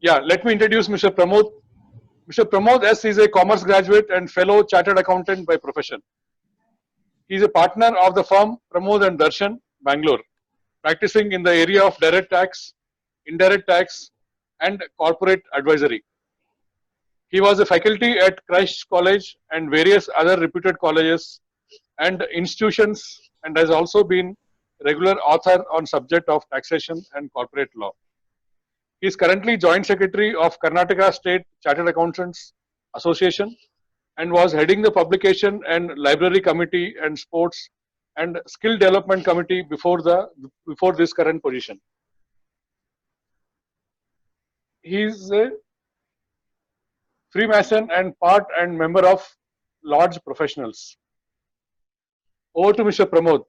Yeah, let me introduce Mr. Pramod. Mr. Pramod S. is a commerce graduate and fellow chartered accountant by profession. He is a partner of the firm Pramod and Darshan, Bangalore, practicing in the area of direct tax, indirect tax, and corporate advisory. He was a faculty at Christ College and various other reputed colleges and institutions, and has also been regular author on subject of taxation and corporate law. He is currently Joint Secretary of Karnataka State Chartered Accountants Association and was heading the publication and library committee and sports and skill development committee before this current position. He is a Freemason and part and member of Lodge Professionals. Over to Mr. Pramod.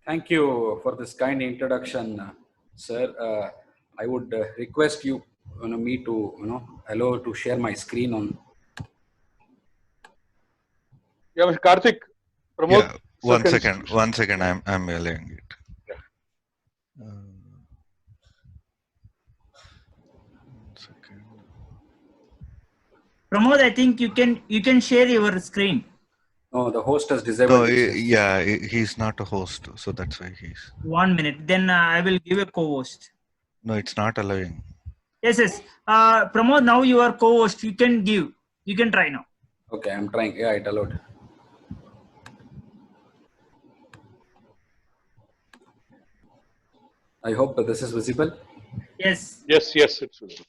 Thank you for this kind introduction, sir. I would request you, me to, allow to share my screen on. Yeah, Mr. Karthik. Pramod. Yeah, one second. I'm allowing it. Yeah. Pramod, I think you can share your screen. No, the host has disabled. No, yeah, he's not a host, so that's why he's. 1 minute, then I will give a co-host. No, it's not allowing. Yes. Pramod, now you are co-host. You can give. You can try now. Okay, I'm trying. Yeah, it allowed. I hope this is visible. Yes. Yes, it's visible.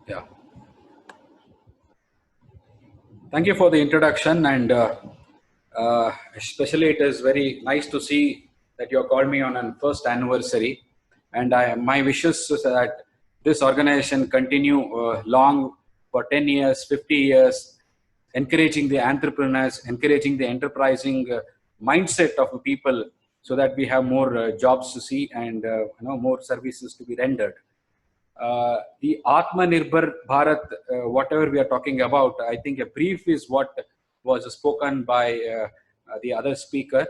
Yeah. Thank you for the introduction, and especially it is very nice to see that you have called me on an first anniversary, and my wishes is that this organization continue long for 10 years, 50 years, encouraging the entrepreneurs, encouraging the enterprising mindset of people, so that we have more jobs to see and more services to be rendered. The Atmanirbhar Bharat, whatever we are talking about, I think a brief is what was spoken by the other speaker,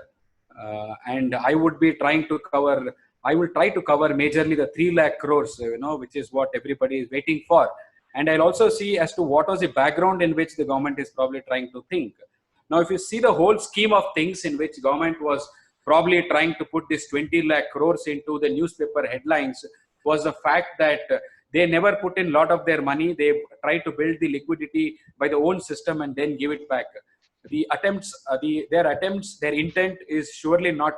and I would be trying to cover. I will try to cover majorly the 3 lakh crores, which is what everybody is waiting for, and I'll also see as to what was the background in which the government is probably trying to think. Now, if you see the whole scheme of things in which government was probably trying to put this 20 lakh crores into the newspaper headlines, was the fact that they never put in a lot of their money. They try to build the liquidity by the own system and then give it back. The attempts, their intent is surely not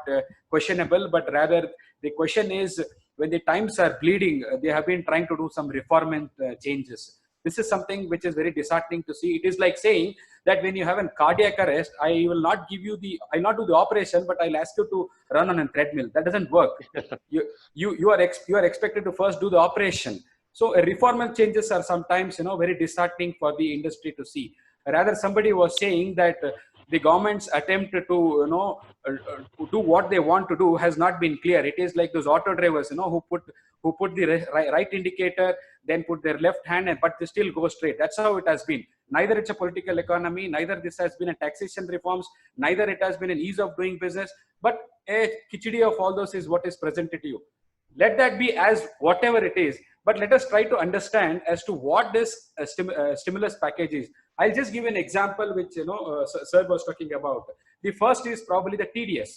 questionable, but rather the question is, when the times are bleeding, they have been trying to do some reform changes. This is something which is very disheartening to see. It is like saying that when you have a cardiac arrest, I will not do the operation, but I'll ask you to run on a treadmill. That doesn't work. you are expected to first do the operation. So reformal changes are sometimes, very disheartening for the industry to see. Rather, somebody was saying that the government's attempt to, do what they want to do has not been clear. It is like those auto drivers, who put the right indicator, then put their left hand, but they still go straight. That's how it has been. Neither it's a political economy, neither this has been a taxation reforms, neither it has been an ease of doing business, but a khichdi of all those is what is presented to you. Let that be as whatever it is, but let us try to understand as to what this stimulus package is. I'll just give an example which sir was talking about. The first is probably the TDS.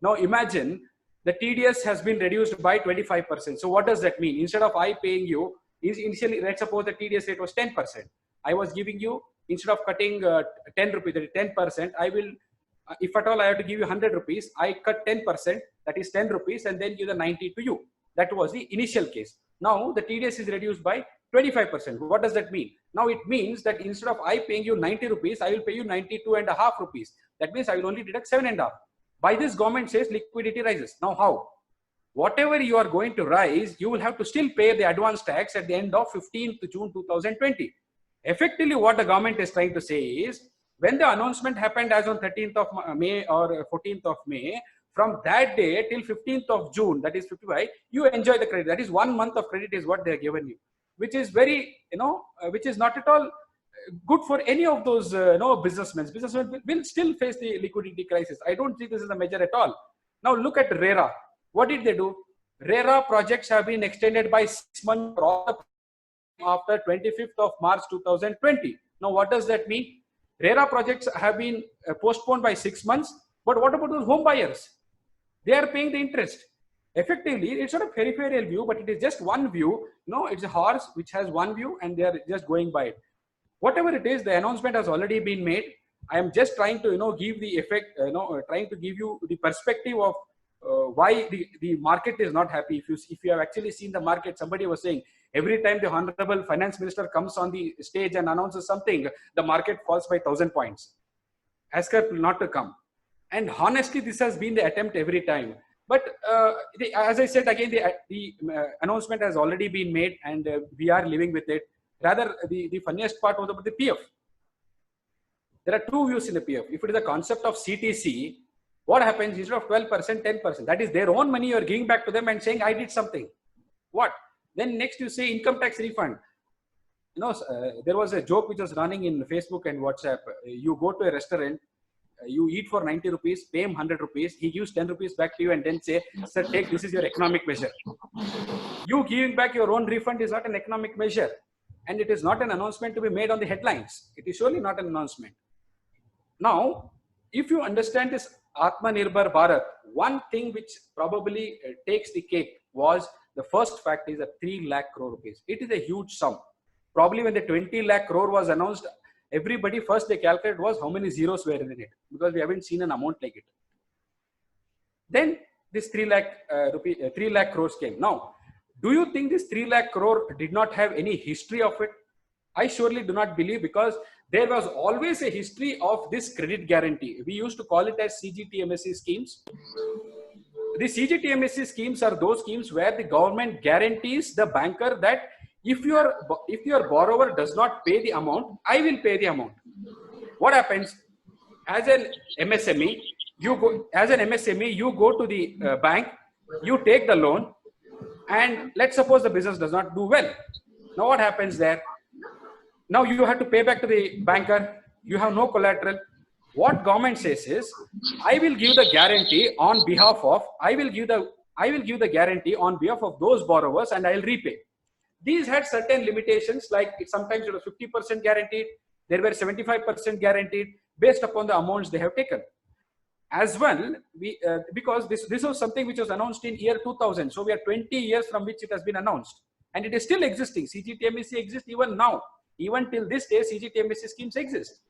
Now imagine the TDS has been reduced by 25%. So what does that mean? Instead of I paying you, initially let's suppose the TDS rate was 10%. I was giving you, instead of cutting 10 rupees, that is 10%, I will, if at all I have to give you 100 rupees, I cut 10%, that is 10 rupees, and then give the 90 to you. That was the initial case. Now the TDS is reduced by 25%. What does that mean? Now it means that instead of I paying you 90 rupees, I will pay you 92.5 rupees. That means I will only deduct 7.5. By this, government says liquidity rises. Now how? Whatever you are going to rise, you will have to still pay the advance tax at the end of 15th June 2020. Effectively, what the government is trying to say is, when the announcement happened as on 13th of May or 14th of May, from that day till 15th of June, that is 55, you enjoy the credit. That is 1 month of credit is what they are given you, which is very, which is not at all good for any of those, businessmen. Businessmen will still face the liquidity crisis. I don't think this is a measure at all. Now look at RERA. What did they do? RERA projects have been extended by 6 months for all the after 25th of March 2020. Now what does that mean? RERA projects have been postponed by 6 months, but what about those home buyers? They are paying the interest. Effectively, it's not a peripheral view, but it is just one view. No, it's a horse which has one view and they are just going by it. Whatever it is, the announcement has already been made. I am just trying to, give the effect, trying to give you the perspective of why the market is not happy. If you have actually seen the market, somebody was saying every time the Honorable Finance Minister comes on the stage and announces something, the market falls by 1,000 points. Ask her not to come. And honestly, this has been the attempt every time. But as I said again, the announcement has already been made and we are living with it. Rather, the funniest part was about the PF. There are two views in the PF. If it is a concept of CTC, what happens instead of 12%, 10%? That is their own money you are giving back to them and saying, I did something. What? Then next you say income tax refund. There was a joke which was running in Facebook and WhatsApp. You go to a restaurant, you eat for 90 rupees, pay him 100 rupees, he gives 10 rupees back to you and then say, sir, take, this is your economic measure. You giving back your own refund is not an economic measure. And it is not an announcement to be made on the headlines. It is surely not an announcement. Now, if you understand this Atmanirbhar Bharat, one thing which probably takes the cake was the first fact is that 3 lakh crore rupees. It is a huge sum. Probably when the 20 lakh crore was announced, everybody first they calculated was how many zeros were in it, because we haven't seen an amount like it. Then this 3 lakh crores came. Now, do you think this 3 lakh crore did not have any history of it? I surely do not believe, because there was always a history of this credit guarantee. We used to call it as CGTMSE schemes. The CGTMSE schemes are those schemes where the government guarantees the banker that if your borrower does not pay the amount, I will pay the amount. What happens? As an MSME, you go to the bank, you take the loan, and let's suppose the business does not do well. Now what happens there? Now you have to pay back to the banker. You have no collateral. What government says is, I will give the guarantee on behalf of, I will give the guarantee on behalf of those borrowers and I will repay. These had certain limitations, like sometimes it was 50% guaranteed, there were 75% guaranteed based upon the amounts they have taken. As well, because this was something which was announced in year 2000. So we are 20 years from which it has been announced. And it is still existing. CGTMSE exists even now. Even till this day, CGTMSE schemes exist.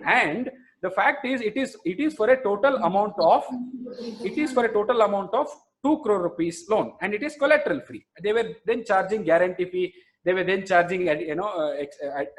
And the fact is, it is for a total amount of 2 crore rupees loan, and it is collateral free. They were then charging guarantee fee. They were then charging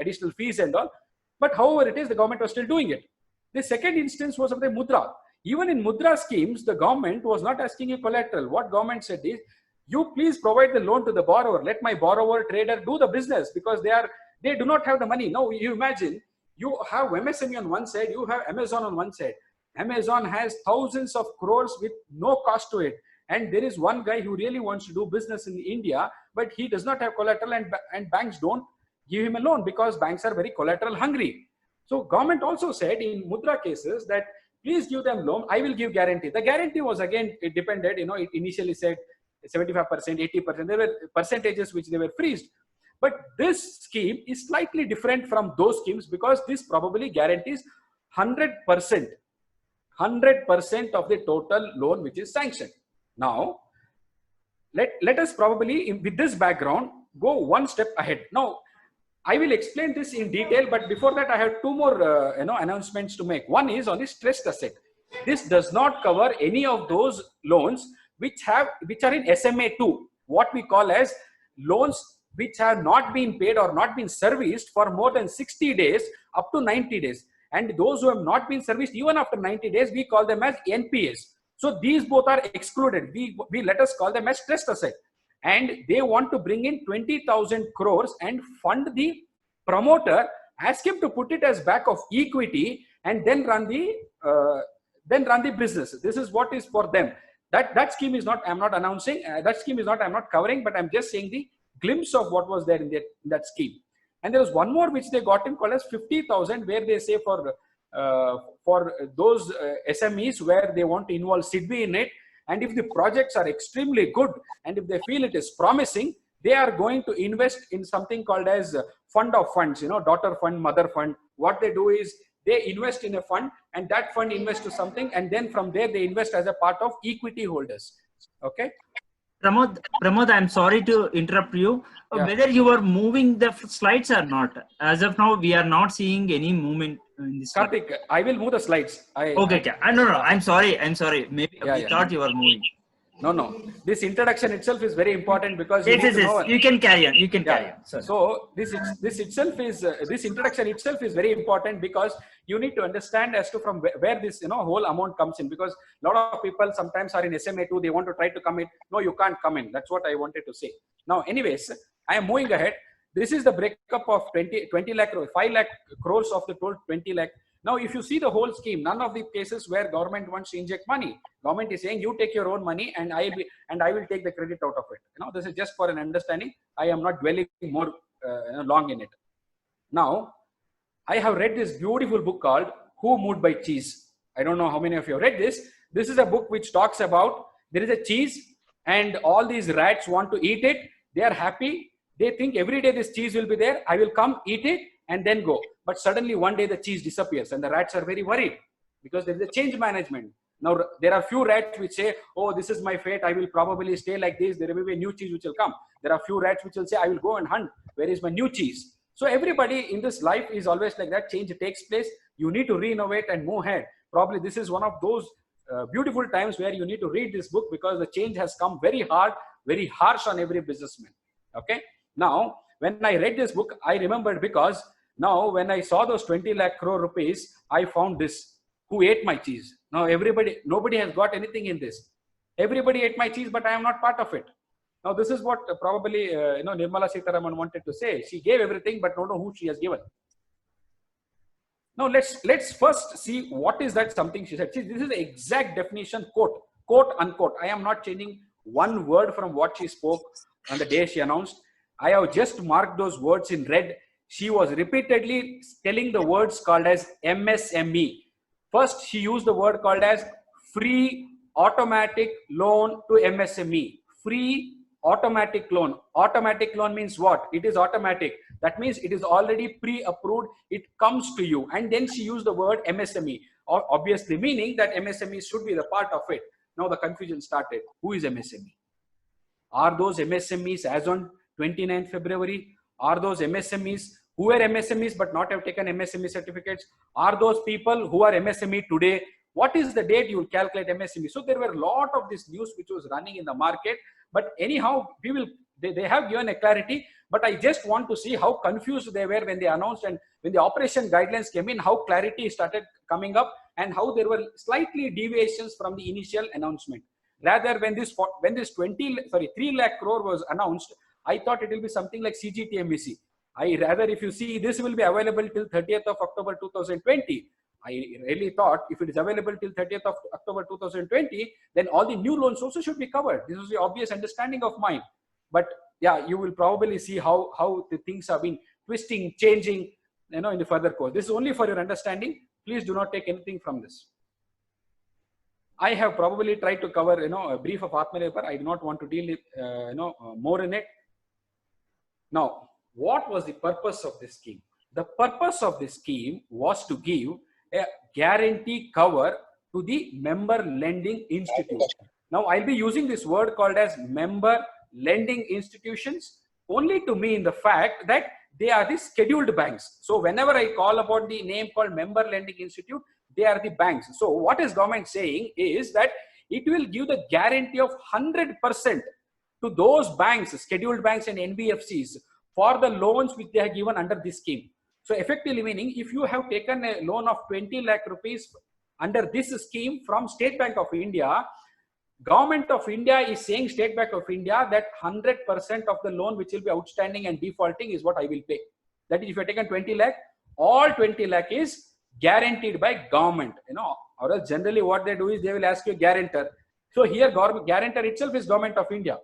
additional fees and all. But however it is, the government was still doing it. The second instance was of the Mudra. Even in Mudra schemes, the government was not asking you collateral. What government said is, you please provide the loan to the borrower. Let my borrower trader do the business, because they do not have the money. Now you imagine, you have MSME on one side, you have Amazon on one side. Amazon has thousands of crores with no cost to it. And there is one guy who really wants to do business in India, but he does not have collateral, and banks don't give him a loan because banks are very collateral hungry. So government also said in Mudra cases that please give them loan, I will give guarantee. The guarantee was again, it depended, it initially said 75%, 80%, there were percentages which they were freezed. But this scheme is slightly different from those schemes, because this probably guarantees 100% of the total loan which is sanctioned. Now, let us probably, with this background, go one step ahead. Now, I will explain this in detail, but before that, I have two more announcements to make. One is on the stressed asset. This does not cover any of those loans which are in SMA2, what we call as loans which have not been paid or not been serviced for more than 60 days up to 90 days. And those who have not been serviced even after 90 days, we call them as NPAs. So these both are excluded. We let us call them as stressed asset. And they want to bring in 20,000 crores and fund the promoter, ask him to put it as back of equity, and then run the business. This is what is for them. That scheme is not, I'm not announcing, that scheme is not, I'm not covering, but I'm just saying the glimpse of what was there in that scheme. And there was one more which they got in called as 50,000, where they say for those SMEs where they want to involve SIDBI in it, And if the projects are extremely good and if they feel it is promising, they are going to invest in something called as fund of funds, daughter fund, mother fund. What they do is they invest in a fund, and that fund invests to something, and then from there they invest as a part of equity holders. Okay. Pramod, I'm sorry to interrupt you. Yeah. Whether you are moving the slides or not, as of now, we are not seeing any movement in this. Karthik, I will move the slides. Okay. No. I'm sorry. Maybe Yeah, we thought you were moving. No. This introduction itself is very important because Yes. You can carry on. Carry on. Sorry. So this introduction itself is very important because you need to understand as to from where this whole amount comes in, because a lot of people sometimes are in SMA2, they want to try to come in. No, you can't come in. That's what I wanted to say. Now, anyways, I am moving ahead. This is the breakup of 20 lakh, 5 lakh crores of the total 20 lakh. Now, if you see the whole scheme, none of the cases where government wants to inject money. Government is saying, you take your own money and I will take the credit out of it. This is just for an understanding. I am not dwelling more long in it. Now, I have read this beautiful book called Who Moved by Cheese. I don't know how many of you have read this. This is a book which talks about there is a cheese and all these rats want to eat it. They are happy. They think every day this cheese will be there. I will come, eat it, and then go. But suddenly one day the cheese disappears and the rats are very worried because there is a change management. Now there are few rats which say, oh, this is my fate. I will probably stay like this. There will be a new cheese which will come. There are few rats which will say, I will go and hunt. Where is my new cheese? So everybody in this life is always like that. Change takes place. You need to re-innovate and move ahead. Probably this is one of those beautiful times where you need to read this book because the change has come very hard, very harsh on every businessman. Okay. Now, when I read this book, I remembered because now when I saw those 20 lakh crore rupees, I found this. Who ate my cheese? Now nobody has got anything in this. Everybody ate my cheese, but I am not part of it. Now this is what probably Nirmala Sitharaman wanted to say. She gave everything, but don't know who she has given. Now let's first see what is that something she said. See, this is the exact definition, quote unquote. I am not changing one word from what she spoke on the day she announced. I have just marked those words in red. She was repeatedly telling the words called as MSME. First, she used the word called as free automatic loan to MSME. Free automatic loan. Automatic loan means what? It is automatic. That means it is already pre-approved. It comes to you. And then she used the word MSME. Obviously meaning that MSME should be the part of it. Now the confusion started. Who is MSME? Are those MSMEs as on 29th February? Are those MSMEs who were MSMEs but not have taken MSME certificates? Are those people who are MSME today? What is the date you will calculate MSME? So there were a lot of this news which was running in the market. But anyhow, they have given a clarity. But I just want to see how confused they were when they announced and when the operation guidelines came in, how clarity started coming up and how there were slightly deviations from the initial announcement. Rather, when this 3 lakh crore was announced, I thought it will be something like CGTMBC. If you see, this will be available till 30th of October 2020. I really thought if it is available till 30th of October 2020, then all the new loans also should be covered. This was the obvious understanding of mine. But yeah, you will probably see how the things have been twisting, changing, in the further course. This is only for your understanding. Please do not take anything from this. I have probably tried to cover, a brief of Atmanirbhar. I do not want to deal with, more in it. Now, what was the purpose of this scheme? The purpose of this scheme was to give a guarantee cover to the member lending institute. Now, I'll be using this word called as member lending institutions only to mean the fact that they are the scheduled banks. So whenever I call about the name called member lending institute, they are the banks. So what is government saying is that it will give the guarantee of 100% to those banks, scheduled banks and NBFCs for the loans which they have given under this scheme. So effectively meaning, if you have taken a loan of 20 lakh rupees under this scheme from State Bank of India, Government of India is saying, State Bank of India, that 100% of the loan which will be outstanding and defaulting is what I will pay. That is, if you have taken 20 lakh, all 20 lakh is guaranteed by government, or else generally what they do is they will ask you a guarantor. So here guarantor itself is Government of India.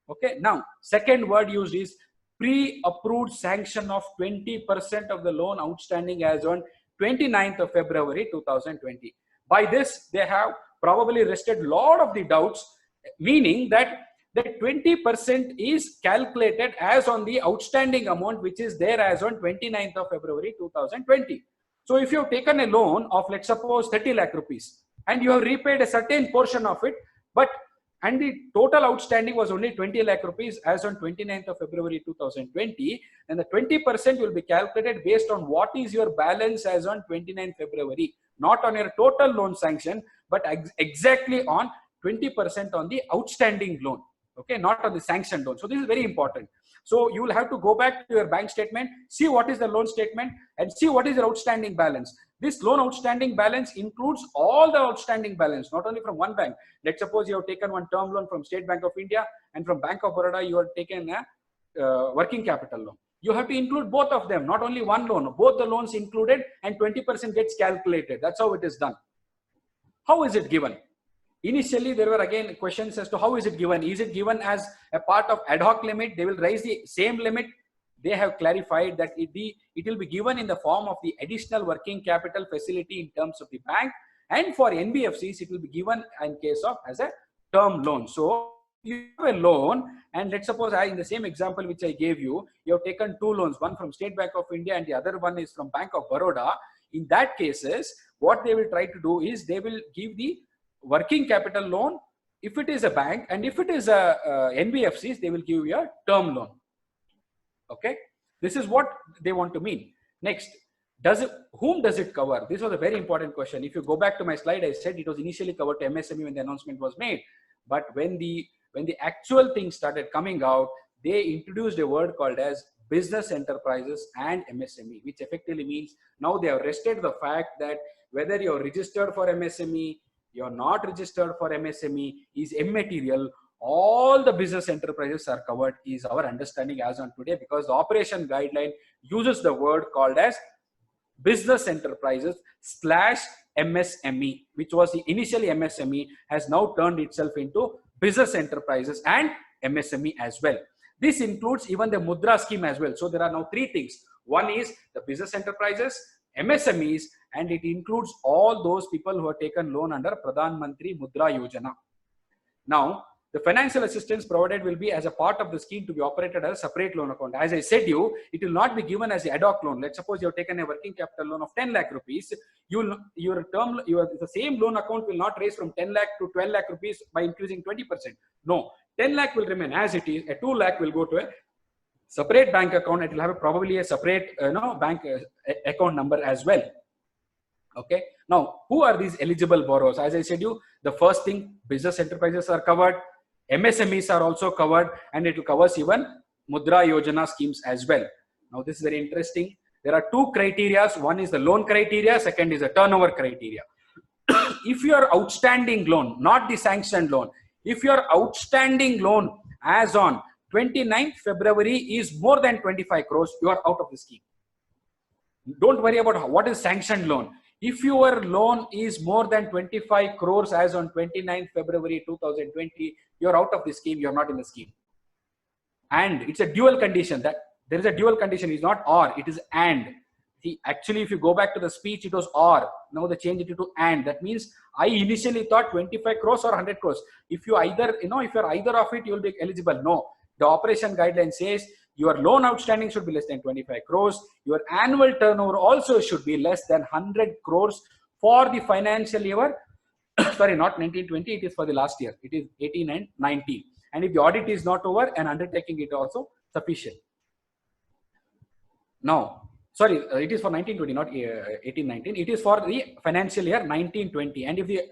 Okay. Now, second word used is pre-approved sanction of 20% of the loan outstanding as on 29th of February 2020. By this, they have probably rested lot of the doubts, meaning that the 20% is calculated as on the outstanding amount which is there as on 29th of February 2020. So if you have taken a loan of, let's suppose, 30 lakh rupees and you have repaid a certain portion of it, and the total outstanding was only 20 lakh rupees as on 29th of February 2020, and the 20% will be calculated based on what is your balance as on 29th February, not on your total loan sanction, but exactly on 20% on the outstanding loan. Okay, not on the sanctioned loan. So this is very important. So you will have to go back to your bank statement, see what is the loan statement, and see what is your outstanding balance. This loan outstanding balance includes all the outstanding balance, not only from one bank. Let's suppose you have taken one term loan from State Bank of India, and from Bank of Baroda you have taken a working capital loan. You have to include both of them, not only one loan. Both the loans included, and 20% gets calculated. That's how it is done. How is it given? Initially, there were again questions as to how is it given. Is it given as a part of ad hoc limit? They will raise the same limit. They have clarified that it will be given in the form of the additional working capital facility in terms of the bank. And for NBFCs, it will be given in case of as a term loan. So you have a loan, and let's suppose in the same example which I gave you, you have taken two loans, one from State Bank of India and the other one is from Bank of Baroda. In that cases, what they will try to do is they will give the working capital loan if it is a bank, and if it is a NBFCs, they will give you a term loan. Okay, this is what they want to mean. Next, whom does it cover? This was a very important question. If you go back to my slide, I said it was initially covered to MSME when the announcement was made, but when the actual thing started coming out, they introduced a word called as business enterprises and MSME, which effectively means now they have rested the fact that whether you're registered for MSME, you're not registered for MSME is immaterial. All the business enterprises are covered is our understanding as on today, because the operation guideline uses the word called as business enterprises / MSME, which was initially MSME, has now turned itself into business enterprises and MSME as well. This includes even the Mudra scheme as well. So there are now three things. One is the business enterprises, MSMEs, and it includes all those people who have taken loan under Pradhan Mantri Mudra Yojana. Now, the financial assistance provided will be as a part of the scheme to be operated as a separate loan account. As I said it will not be given as an ad hoc loan. Let's suppose you have taken a working capital loan of 10 lakh rupees. The same loan account will not raise from 10 lakh to 12 lakh rupees by increasing 20%. No, 10 lakh will remain as it is. A 2 lakh will go to a separate bank account. It will have probably a separate bank account number as well. Okay. Now, who are these eligible borrowers? As I said the first thing, business enterprises are covered, MSMEs are also covered, and it will cover even Mudra Yojana schemes as well. Now, this is very interesting. There are two criteria. One is the loan criteria. Second is the turnover criteria. If your outstanding loan, not the sanctioned loan, if your outstanding loan as on 29th February is more than 25 crores, you are out of the scheme. Don't worry about what is sanctioned loan. If your loan is more than 25 crores as on 29th February 2020, you're out of the scheme, you're not in the scheme. And it's a dual condition. That there is a dual condition. It's not or, it is and. See, actually, if you go back to the speech, it was or. Now they changed it to and. That means I initially thought 25 crores or 100 crores. If you either, if you're either of it, you'll be eligible. No, the operation guideline says your loan outstanding should be less than 25 crores. Your annual turnover also should be less than 100 crores for the financial year. Sorry, not 1920. It is for the last year. It is 18 and 19. And if the audit is not over, an undertaking is also sufficient. Now, sorry, it is for 1920, not 1819. It is for the financial year 1920. And if the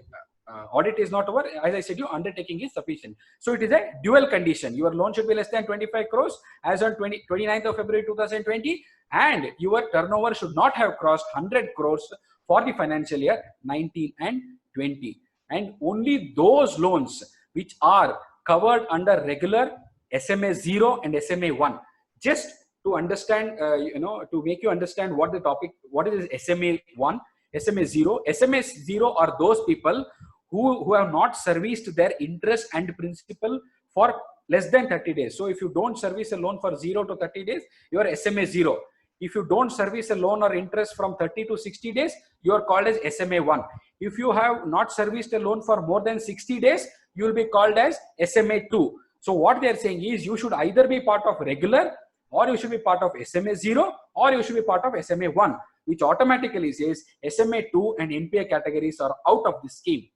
audit is not over, as I said, your undertaking is sufficient. So it is a dual condition. Your loan should be less than 25 crores as on 29th of February 2020, and your turnover should not have crossed 100 crores for the financial year 19 and 20. And only those loans which are covered under regular SMA 0 and SMA 1. Just to understand, to make you understand what the topic, what is SMA 1, SMA 0. SMA 0 are those people who have not serviced their interest and principal for less than 30 days. So if you don't service a loan for 0 to 30 days, you are SMA 0. If you don't service a loan or interest from 30 to 60 days, you are called as SMA 1. If you have not serviced a loan for more than 60 days, you will be called as SMA2. So what they are saying is you should either be part of regular, or you should be part of SMA0, or you should be part of SMA1, which automatically says SMA2 and NPA categories are out of the scheme.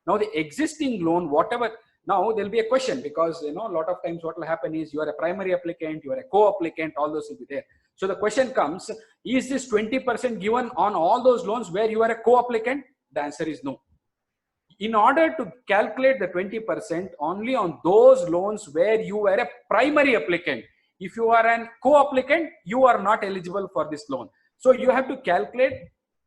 Now the existing loan, whatever, now there'll be a question, because a lot of times what will happen is you are a primary applicant, you are a co-applicant, all those will be there. So the question comes, is this 20% given on all those loans where you are a co-applicant? The answer is no. In order to calculate the 20%, only on those loans where you were a primary applicant. If you are a co-applicant, you are not eligible for this loan. So you have to calculate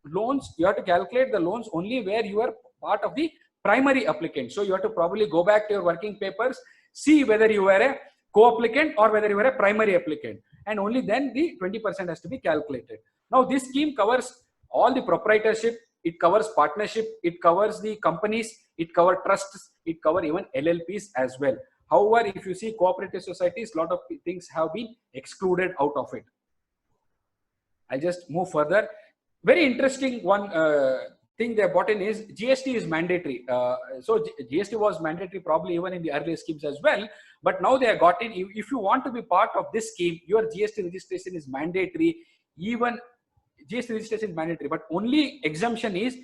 loans, you have to calculate the loans only where you are part of the primary applicant. So you have to probably go back to your working papers, see whether you were a co-applicant or whether you were a primary applicant. And only then the 20% has to be calculated. Now this scheme covers all the proprietorship, it covers partnership, it covers the companies, it covers trusts, it covers even LLPs as well. However, if you see cooperative societies, a lot of things have been excluded out of it. I'll just move further. Very interesting one thing they brought in is GST is mandatory. So GST was mandatory probably even in the earlier schemes as well. But now they have got in, if you want to be part of this scheme, your GST registration is mandatory. Even GST registration is mandatory, but only exemption is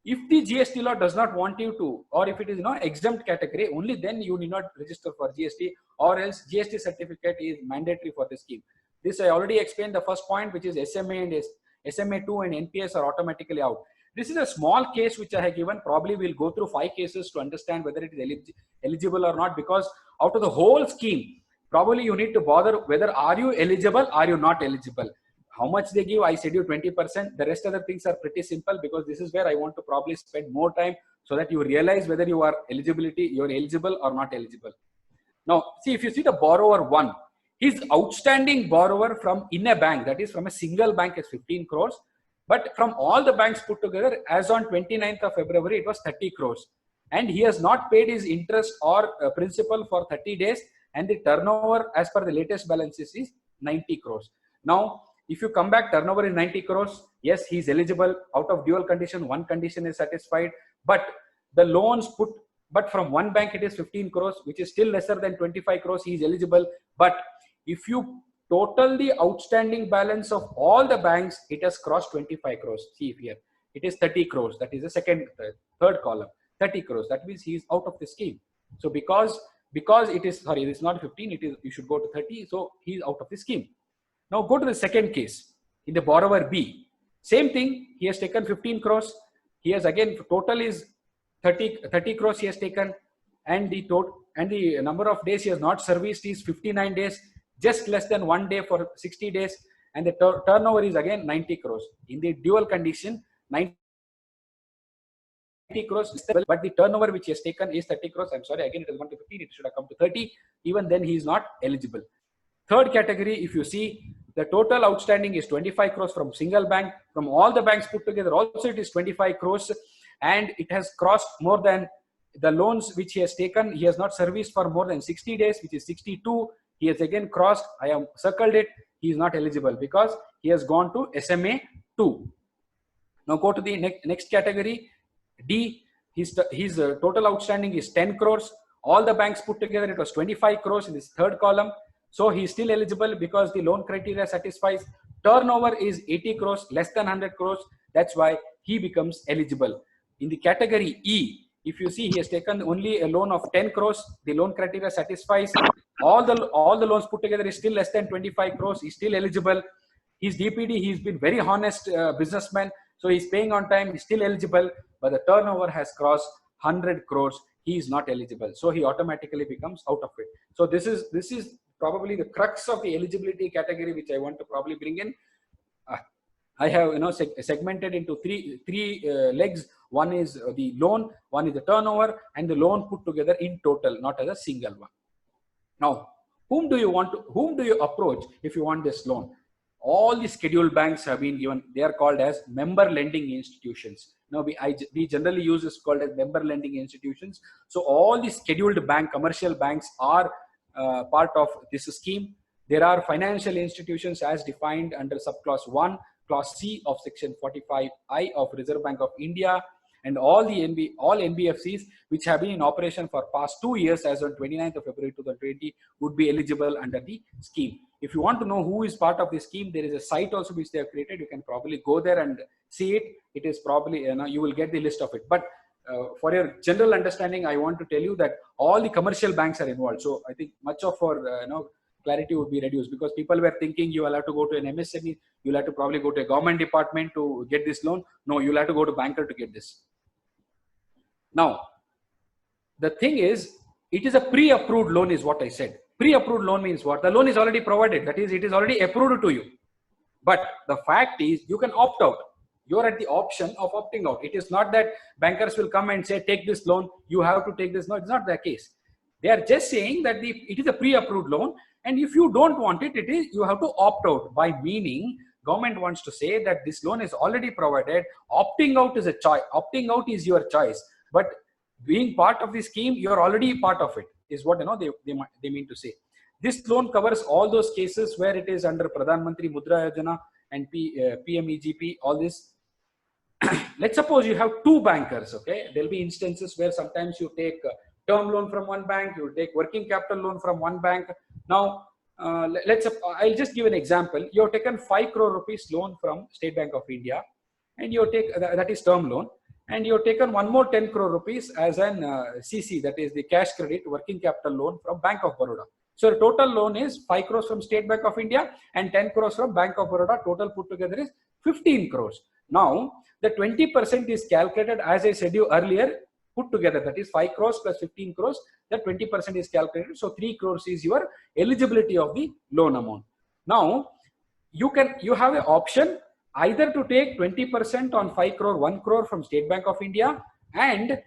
if the GST law does not want you to, or if it is not exempt category, only then you need not register for GST, or else GST certificate is mandatory for the scheme. This I already explained the first point, which is SMA and SMA2 and NPS are automatically out. This is a small case which I have given. Probably we'll go through 5 cases to understand whether it is eligible or not, because out of the whole scheme, probably you need to bother whether are you eligible, are you not eligible. How much they give, I said you 20%. The rest of the things are pretty simple, because this is where I want to probably spend more time so that you realize whether you are eligible or not eligible. Now, see, if you see the borrower 1, his outstanding borrower from in a bank, that is from a single bank, is 15 crores. But from all the banks put together, as on 29th of February, it was 30 crores. And he has not paid his interest or principal for 30 days. And the turnover as per the latest balances is 90 crores. Now, if you come back, turnover is 90 crores. Yes, he is eligible. Out of dual condition, one condition is satisfied. But the loans put, but from one bank it is 15 crores, which is still lesser than 25 crores. He is eligible. But if you total the outstanding balance of all the banks, it has crossed 25 crores. See here, it is 30 crores. That is the third column, 30 crores. That means he is out of the scheme. So because it is, sorry, it is not 15, it is, you should go to 30. So he is out of the scheme. Now go to the second case in the borrower B. Same thing, he has taken 15 crores. He has again, total is 30 crores he has taken, and the number of days he has not serviced is 59 days, just less than 1 day for 60 days. And the turnover is again 90 crores. In the dual condition, 90 crores, but the turnover which he has taken is 30 crores. I'm sorry, again it has gone to 15, it should have come to 30. Even then he is not eligible. Third category, if you see, the total outstanding is 25 crores from single bank. From all the banks put together, also it is 25 crores. And it has crossed more than the loans which he has taken. He has not serviced for more than 60 days, which is 62. He has again crossed, I have circled it. He is not eligible because he has gone to SMA2. Now go to the next category, D. His total outstanding is 10 crores. All the banks put together, it was 25 crores in this third column. So he is still eligible because the loan criteria satisfies. Turnover is 80 crores, less than 100 crores. That's why he becomes eligible. In the category E, if you see, he has taken only a loan of 10 crores. The loan criteria satisfies. All the loans put together is still less than 25 crores. He's still eligible. His DPD, he's been very honest businessman. So he's paying on time. He's still eligible. But the turnover has crossed 100 crores. He is not eligible. So he automatically becomes out of it. So this is probably the crux of the eligibility category, which I want to probably bring in. I have segmented into three legs. One is the loan, one is the turnover, and the loan put together in total, not as a single one. Now, whom do you approach if you want this loan? All the scheduled banks have been given. They are called as member lending institutions. Now we generally use this called as member lending institutions. So all the scheduled commercial banks are part of this scheme. There are financial institutions as defined under subclause 1, clause C of section 45I of Reserve Bank of India. And all NBFCs which have been in operation for past 2 years as on 29th of February 2020 would be eligible under the scheme. If you want to know who is part of the scheme, there is a site also which they have created. You can probably go there and see it. It is probably, you will get the list of it. But for your general understanding, I want to tell you that all the commercial banks are involved. So I think much of our clarity would be reduced, because people were thinking you will have to go to an MSME, you'll have to probably go to a government department to get this loan. No, you'll have to go to banker to get this. Now, the thing is, it is a pre-approved loan is what I said. Pre-approved loan means what? The loan is already provided. That is, it is already approved to you. But the fact is, you can opt out. You're at the option of opting out. It is not that bankers will come and say, take this loan, you have to take this. No, it's not the case. They are just saying that it is a pre-approved loan. And if you don't want it, you have to opt out. By meaning, government wants to say that this loan is already provided. Opting out is a choice. Opting out is your choice. But being part of the scheme, you're already part of it, is what they mean to say. This loan covers all those cases where it is under Pradhan Mantri Mudra Yojana and PMEGP, all this. Let's suppose you have two bankers, okay? There'll be instances where sometimes you take term loan from one bank, you take working capital loan from one bank. Now, I'll just give an example. You've taken 5 crore rupees loan from State Bank of India, and you take, that is term loan, and you've taken one more 10 crore rupees as an CC, that is the cash credit working capital loan from Bank of Baroda. So the total loan is 5 crores from State Bank of India and 10 crores from Bank of Baroda. Total put together is 15 crores. Now, the 20% is calculated, as I said you earlier, put together, that is 5 crores plus 15 crores, that 20% is calculated. So 3 crores is your eligibility of the loan amount. Now, you have an option either to take 20% on 5 crore, 1 crore from State Bank of India and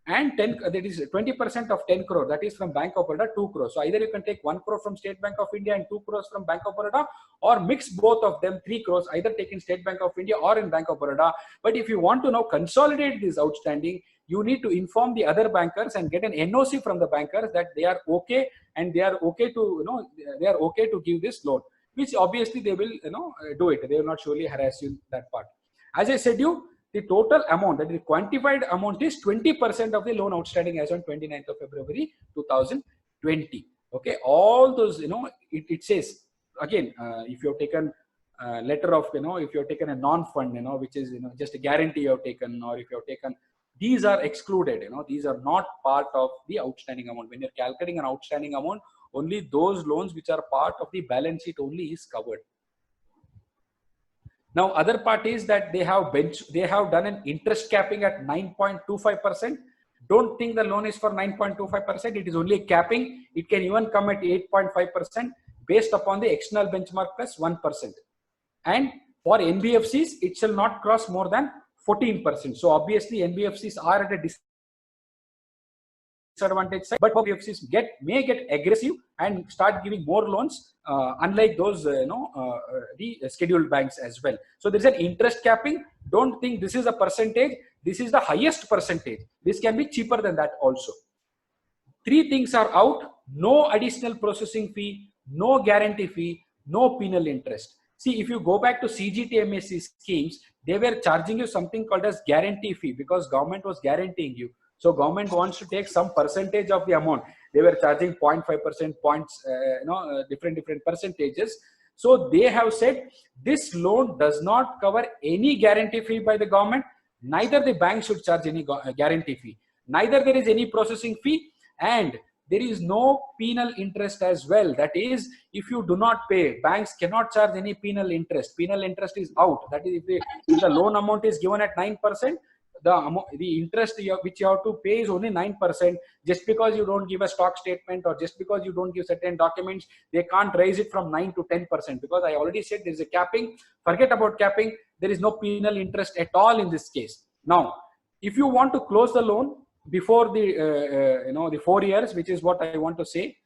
10, that is 20% of 10 crore, that is from Bank of Baroda, 2 crores. So either you can take 1 crore from State Bank of India and 2 crores from Bank of Baroda, or mix both of them, 3 crores, either take in State Bank of India or in Bank of Baroda. But if you want to now consolidate this outstanding, you need to inform the other bankers and get an NOC from the bankers that they are okay and they are okay to, they are okay to give this loan, which obviously they will, do it. They will not surely harass you that part. As I said you, the total amount, that is quantified amount, is 20% of the loan outstanding as on 29th of February 2020. Okay, all those, it says again, if you have taken a letter of, if you have taken a non-fund, which is, just a guarantee you have taken, or if you have taken, these are excluded, these are not part of the outstanding amount. When you're calculating an outstanding amount, only those loans which are part of the balance sheet only is covered. Now, other part is that they have done an interest capping at 9.25%. Don't think the loan is for 9.25%. It is only capping. It can even come at 8.5% based upon the external benchmark plus 1%. And for NBFCs, it shall not cross more than 14%. So obviously NBFCs are at a disadvantage side, but NBFCs may get aggressive and start giving more loans, unlike those the scheduled banks as well. So there is an interest capping. Don't think this is a percentage. This is the highest percentage. This can be cheaper than that also. 3 things are out: no additional processing fee, no guarantee fee, no penal interest. See, if you go back to CGTMSE schemes, they were charging you something called as guarantee fee because government was guaranteeing you. So government wants to take some percentage of the amount. They were charging 0.5%, points, different percentages. So they have said this loan does not cover any guarantee fee by the government. Neither the bank should charge any guarantee fee. Neither there is any processing fee, and there is no penal interest as well. That is, if you do not pay, banks cannot charge any penal interest. Penal interest is out. That is, if the loan amount is given at 9%, the interest which you have to pay is only 9%. Just because you don't give a stock statement or just because you don't give certain documents, they can't raise it from 9 to 10%, because I already said there is a capping. Forget about capping. There is no penal interest at all in this case. Now, if you want to close the loan before the the 4 years, which is what I want to say,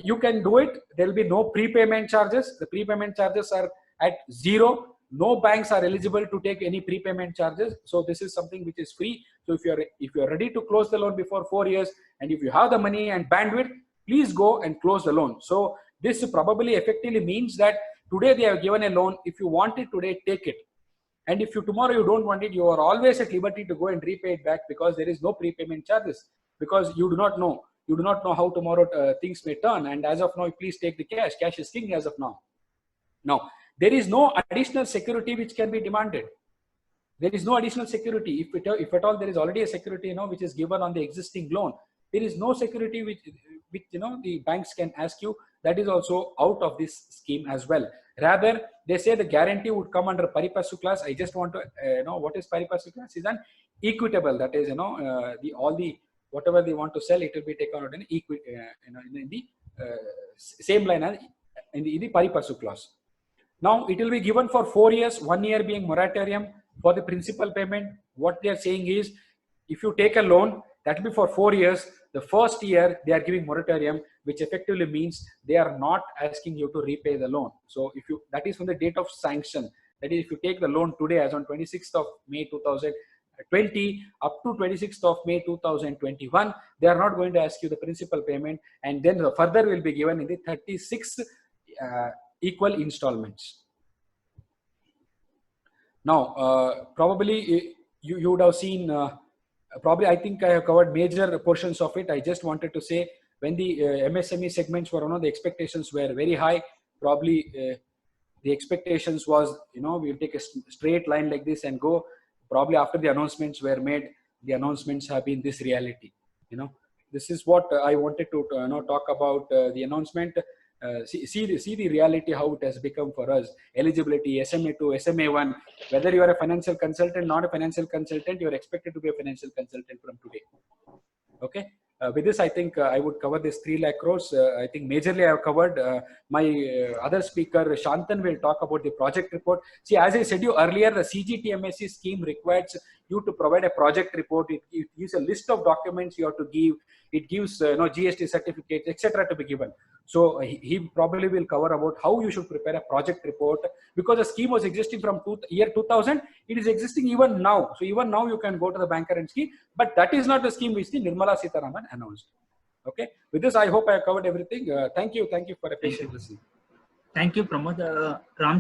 you can do it. There will be no prepayment charges. The prepayment charges are at 0. No banks are eligible to take any prepayment charges. So this is something which is free. So if you're ready to close the loan before 4 years, and if you have the money and bandwidth, please go and close the loan. So this probably effectively means that today they have given a loan. If you want it today, take it. And if you tomorrow you don't want it, you are always at liberty to go and repay it back, because there is no prepayment charges, because you do not know how tomorrow things may turn. And as of now, please take the cash. Cash is king as of now. Now, there is no additional security which can be demanded. There is no additional security. If at all there is already a security, which is given on the existing loan, there is no security which the banks can ask you. That is also out of this scheme as well. Rather, they say the guarantee would come under pari passu clause. I just want to know what is pari passu clause. Is an equitable. That is, whatever they want to sell, it will be taken out in in the same line as in the pari passu clause. Now, it will be given for 4 years, 1 year being moratorium for the principal payment. What they are saying is, if you take a loan, that will be for 4 years. The first year, they are giving moratorium, which effectively means they are not asking you to repay the loan. So, that is from the date of sanction. That is, if you take the loan today, as on 26th of May 2020, up to 26th of May 2021, they are not going to ask you the principal payment, and then the further will be given in the 36 equal installments. Now, probably you would have seen, probably I think I have covered major portions of it. I just wanted to say, when the MSME segments were, the expectations were very high. Probably the expectations was, we'll take a straight line like this and go. Probably after the announcements were made, the announcements have been this reality. This is what I wanted to talk about the announcement. See the reality, how it has become for us. Eligibility, SMA2, SMA1, whether you are a financial consultant, not a financial consultant, you are expected to be a financial consultant from today. Okay. With this, I think I would cover this 3 lakh crores. I think majorly I have covered. My other speaker, Shantan, will talk about the project report. See, as I said you earlier, the CGTMSE scheme requires you to provide a project report. It gives a list of documents you have to give. It gives GST certificates, etc. to be given. So he probably will cover about how you should prepare a project report, because the scheme was existing from year 2000. It is existing even now. So even now you can go to the banker and scheme, but that is not the scheme which the Nirmala Sitharaman announced. Okay. With this, I hope I have covered everything. Thank you for a patient listening. Thank you, Pramod. Ram